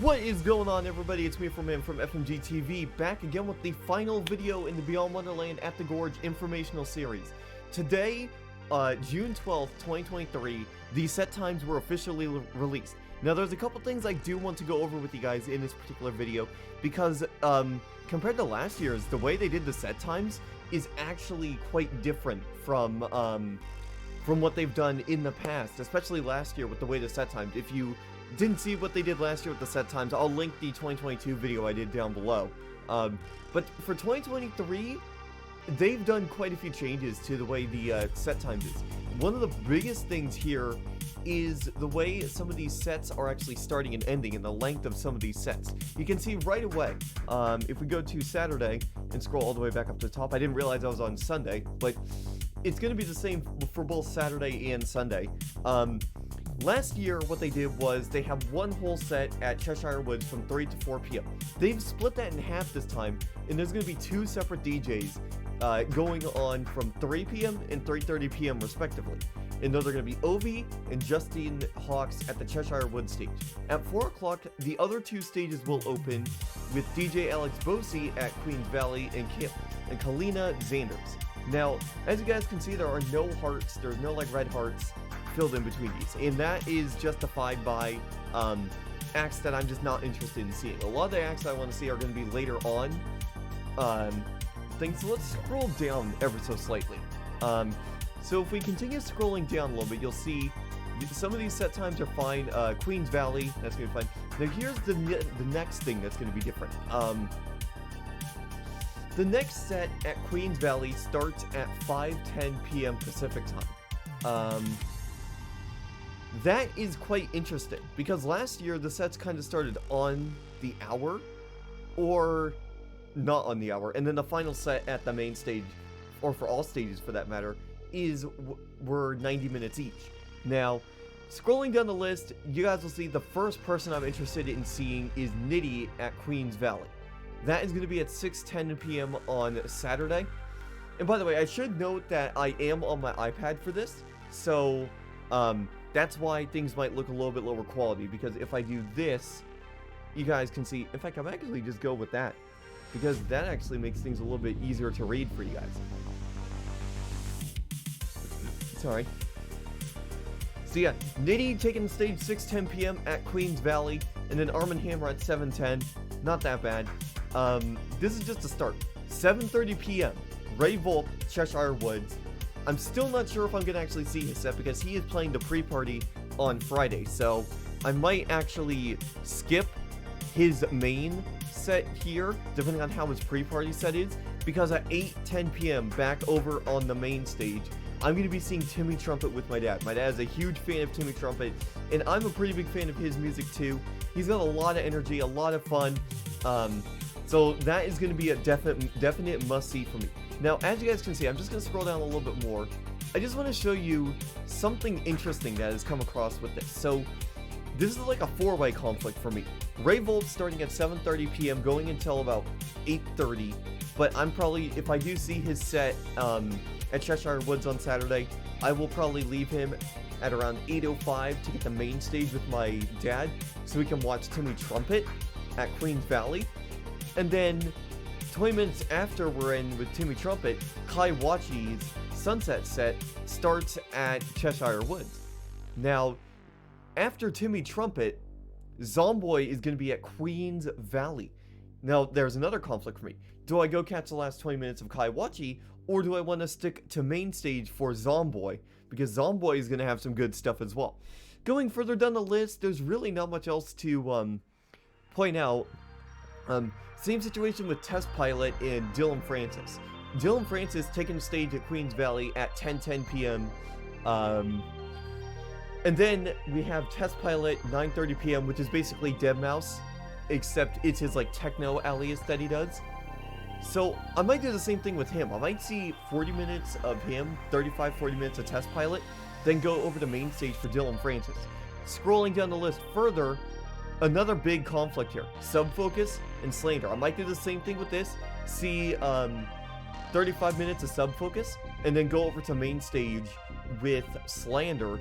What is going on, everybody? It's me, from FMG TV, back again with the final video in the Beyond Wonderland at the Gorge informational series. Today, June 12th, 2023, the set times were officially released. Now, there's a couple things I do want to go over with you guys in this particular video, because compared to last year's, the way they did the set times is actually quite different from what they've done in the past, especially last year with the way the set times. If you didn't see what they did last year with the set times, I'll link the 2022 video I did down below. But for 2023, they've done quite a few changes to the way the set times is. One of the biggest things here is the way some of these sets are actually starting and ending, and the length of some of these sets. You can see right away, if we go to Saturday and scroll all the way back up to the top, I didn't realize I was on Sunday, but it's going to be the same for both Saturday and Sunday. Last year, what they did was they have one whole set at Cheshire Woods from 3 to 4 p.m. They've split that in half this time, and there's going to be two separate DJs going on from 3 p.m. and 3:30 p.m. respectively. And those are going to be Ovi and Justine Hawks at the Cheshire Woods stage. At 4 o'clock, the other two stages will open with DJ Alex Bosi at Queens Valley and Kalina Zanders. Now, as you guys can see, there are no hearts, there's no like red hearts filled in between these, and that is justified by acts that I'm just not interested in seeing. A lot of the acts I want to see are going to be later on things. So let's scroll down ever so slightly. So if we continue scrolling down a little bit, you'll see some of these set times are fine. Queens Valley, that's going to be fine. Now here's the next thing that's going to be different. The next set at Queens Valley starts at 5:10 p.m. Pacific time. That is quite interesting, because last year the sets kind of started on the hour, or not on the hour, and then the final set at the main stage, or for all stages for that matter, were 90 minutes each. Now, scrolling down the list, you guys will see the first person I'm interested in seeing is Nitty at Queens Valley. That is going to be at 6:10 p.m. on Saturday. And by the way, I should note that I am on my iPad for this, so that's why things might look a little bit lower quality, because if I do this, you guys can see. In fact, I'm actually just go with that, because that actually makes things a little bit easier to read for you guys. Sorry. So yeah, Nitty taking the stage 6:10 p.m. at Queens Valley, and then Arm & Hammer at 7:10. Not that bad. This is just a start. 7:30 p.m. Ray Volp, Cheshire Woods. I'm still not sure if I'm going to actually see his set, because he is playing the pre-party on Friday, so I might actually skip his main set here, depending on how his pre-party set is, because at 8:10 p.m. back over on the main stage, I'm going to be seeing Timmy Trumpet with my dad. My dad is a huge fan of Timmy Trumpet, and I'm a pretty big fan of his music too. He's got a lot of energy, a lot of fun, so that is going to be a definite must-see for me. Now, as you guys can see, I'm just going to scroll down a little bit more. I just want to show you something interesting that has come across with this. So, this is like a four-way conflict for me. Ray Volp starting at 7:30 p.m. going until about 8:30, but I'm probably, if I do see his set at Cheshire Woods on Saturday, I will probably leave him at around 8:05 to get the main stage with my dad, so we can watch Timmy Trumpet at Queens Valley. And then 20 minutes after we're in with Timmy Trumpet, Kai Wachi's Sunset set starts at Cheshire Woods. Now, after Timmy Trumpet, Zomboy is going to be at Queens Valley. Now, there's another conflict for me. Do I go catch the last 20 minutes of Kai Wachi, or do I want to stick to main stage for Zomboy? Because Zomboy is going to have some good stuff as well. Going further down the list, there's really not much else to point out. Same situation with Test Pilot and Dylan Francis. Dylan Francis taking the stage at Queens Valley at 10:10 p.m. And then we have Test Pilot 9:30 p.m., which is basically deadmau5, except it's his like techno alias that he does. So I might do the same thing with him. I might see 40 minutes of him, 35-40 minutes of Test Pilot, then go over to main stage for Dylan Francis. Scrolling down the list further, another big conflict here, Subfocus and Slander. I might do the same thing with this, see 35 minutes of Subfocus, and then go over to main stage with Slander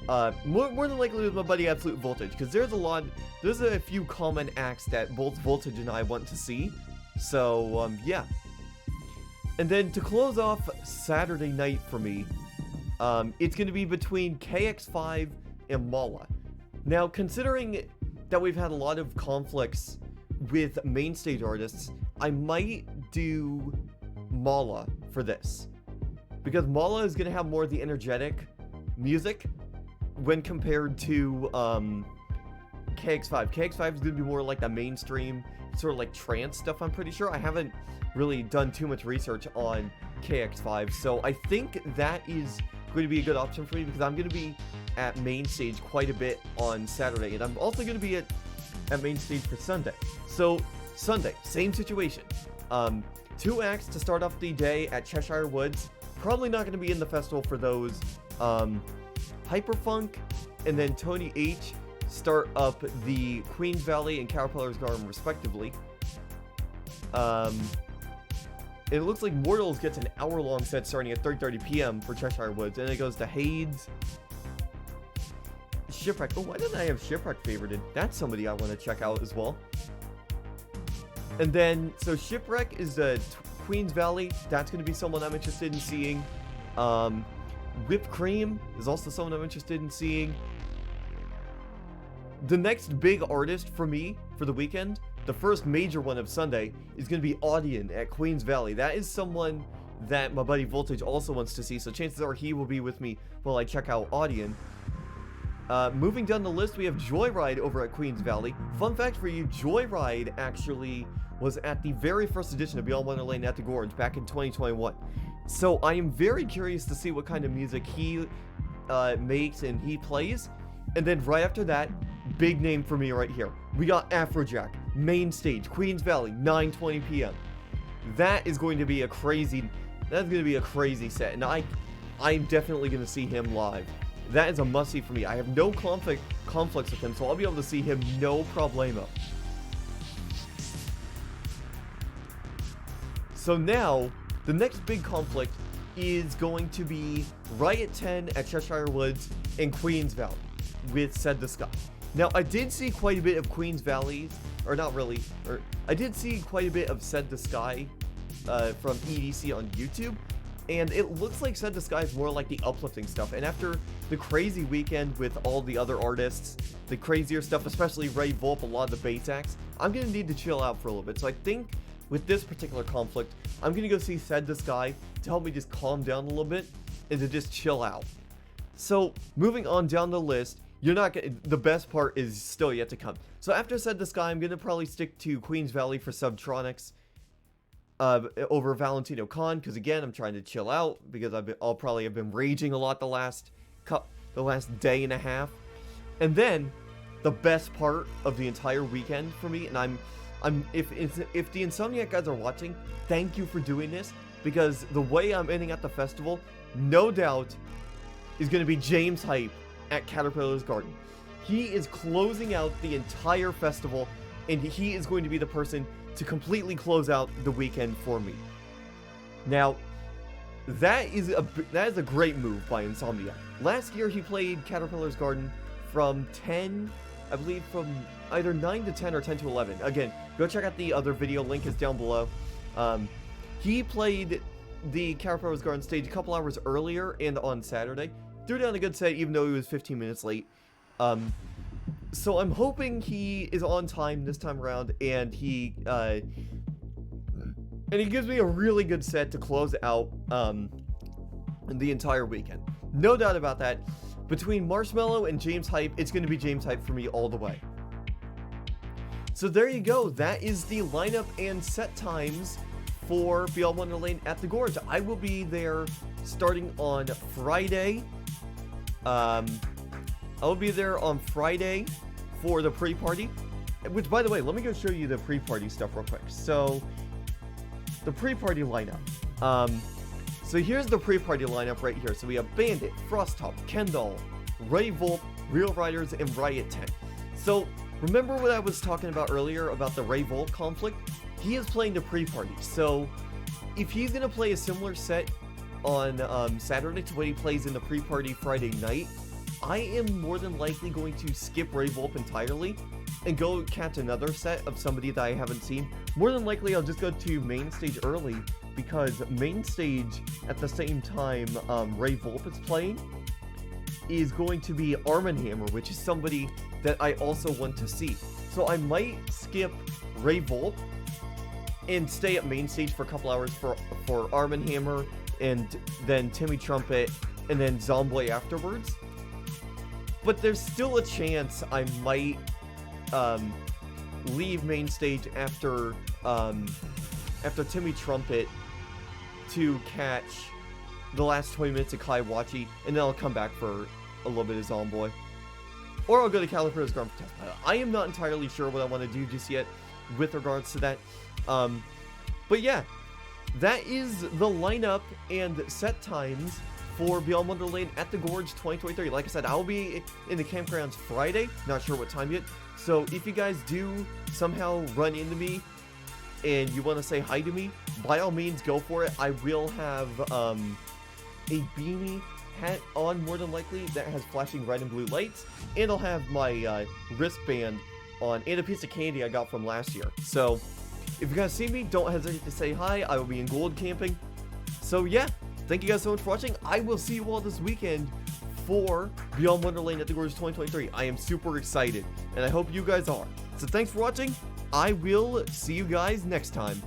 More than likely with my buddy Absolute Voltage, because there's a few common acts that both Voltage and I want to see. So, yeah. And then to close off Saturday night for me, it's going to be between KX5 and Mala. Now, considering that we've had a lot of conflicts with main stage artists, I might do Mala for this. Because Mala is going to have more of the energetic music when compared to KX5. KX5 is going to be more like the mainstream, sort of like trance stuff, I'm pretty sure. I haven't really done too much research on KX5, so I think that is going to be a good option for me because I'm going to be at main stage quite a bit on Saturday, and I'm also going to be at main stage for Sunday. So Sunday, same situation. 2 acts to start off the day at Cheshire Woods. Probably not going to be in the festival for those. Hyperfunk and then Tony H start up the Queens Valley and Caterpillar's Garden respectively. It looks like Mortals gets an hour-long set starting at 3:30 p.m. for Cheshire Woods, and it goes to Hades, Shipwreck. Oh, why didn't I have Shipwreck favorited? That's somebody I want to check out as well. And then, so Shipwreck is the Queens Valley. That's going to be someone I'm interested in seeing. Whipped Cream is also someone I'm interested in seeing. The next big artist for me for the weekend, the first major one of Sunday, is going to be Audion at Queens Valley. That is someone that my buddy Voltage also wants to see, so chances are he will be with me while I check out Audion. Moving down the list, we have Joyride over at Queens Valley. Fun fact for you, Joyride actually was at the very first edition of Beyond Wonderland at the Gorge back in 2021. So I am very curious to see what kind of music he makes and he plays. And then right after that, big name for me right here. We got Afrojack, main stage, Queens Valley, 9:20 p.m. That is going to be a crazy set, and I'm definitely going to see him live. That is a must-see for me. I have no conflicts with him, so I'll be able to see him no problemo. So now, the next big conflict is going to be Riot 10 at Cheshire Woods and Queens Valley with Said the Sky. Now, I did see quite a bit of Queens Valley, or not really, or I did see quite a bit of Said the Sky from EDC on YouTube, and it looks like Said the Sky is more like the uplifting stuff. And after the crazy weekend with all the other artists, the crazier stuff, especially Ray Volp, a lot of the bass acts, I'm going to need to chill out for a little bit. So I think with this particular conflict, I'm going to go see Said the Sky to help me just calm down a little bit and to just chill out. So moving on down the list, the best part is still yet to come. So after Said the Sky, I'm going to probably stick to Queens Valley for Subtronics over Valentino Khan, because again, I'm trying to chill out, because I'll probably have been raging a lot the last day and a half. And then, the best part of the entire weekend for me, and if the Insomniac guys are watching, thank you for doing this, because the way I'm ending at the festival, no doubt, is going to be James Hype at Caterpillar's Garden. He is closing out the entire festival, and he is going to be the person to completely close out the weekend for me. Now, that is a great move by Insomniac. Last year, he played Caterpillar's Garden from 10, I believe from either 9 to 10 or 10 to 11. Again, go check out the other video, link is down below. He played the Caterpillar's Garden stage a couple hours earlier and on Saturday. Threw down a good set even though he was 15 minutes late. So I'm hoping he is on time this time around, and he gives me a really good set to close out the entire weekend. No doubt about that. Between Marshmello and James Hype, it's going to be James Hype for me all the way. So there you go. That is the lineup and set times for Beyond Wonderland at the Gorge. I will be there starting on Friday. I'll be there on Friday for the pre-party, which, by the way, let me go show you the pre-party stuff real quick. So, the pre-party lineup. So here's the pre-party lineup right here. So we have Bandit, Frosttop, Kendall, Ray Volp, Real Riders, and Riot 10. So, remember what I was talking about earlier about the Ray Volp conflict? He is playing the pre-party. So, if he's going to play a similar set on Saturday to what he plays in the pre-party Friday night, I am more than likely going to skip Ray Volp entirely and go catch another set of somebody that I haven't seen. More than likely, I'll just go to main stage early, because main stage at the same time Ray Volp is playing is going to be Hammer, which is somebody that I also want to see. So I might skip Ray Volp and stay at main stage for a couple hours for Hammer, and then Timmy Trumpet, and then Zomboy afterwards. But there's still a chance I might leave main stage after Timmy Trumpet to catch the last 20 minutes of Kaiwachi, and then I'll come back for a little bit of Zomboy. Or I'll go to California's Grand Prix Test Pilot. I am not entirely sure what I want to do just yet with regards to that. But yeah, that is the lineup and set times for Beyond Wonderland at the Gorge 2023. Like I said, I'll be in the campgrounds Friday, not sure what time yet. So if you guys do somehow run into me and you want to say hi to me, by all means go for it. I will have a beanie hat on, more than likely, that has flashing red and blue lights, and I'll have my wristband on, and a piece of candy I got from last year. So if you guys see me, don't hesitate to say hi. I will be in gold camping. So yeah, thank you guys so much for watching. I will see you all this weekend for Beyond Wonderland at the Gorge 2023. I am super excited, and I hope you guys are. So thanks for watching. I will see you guys next time.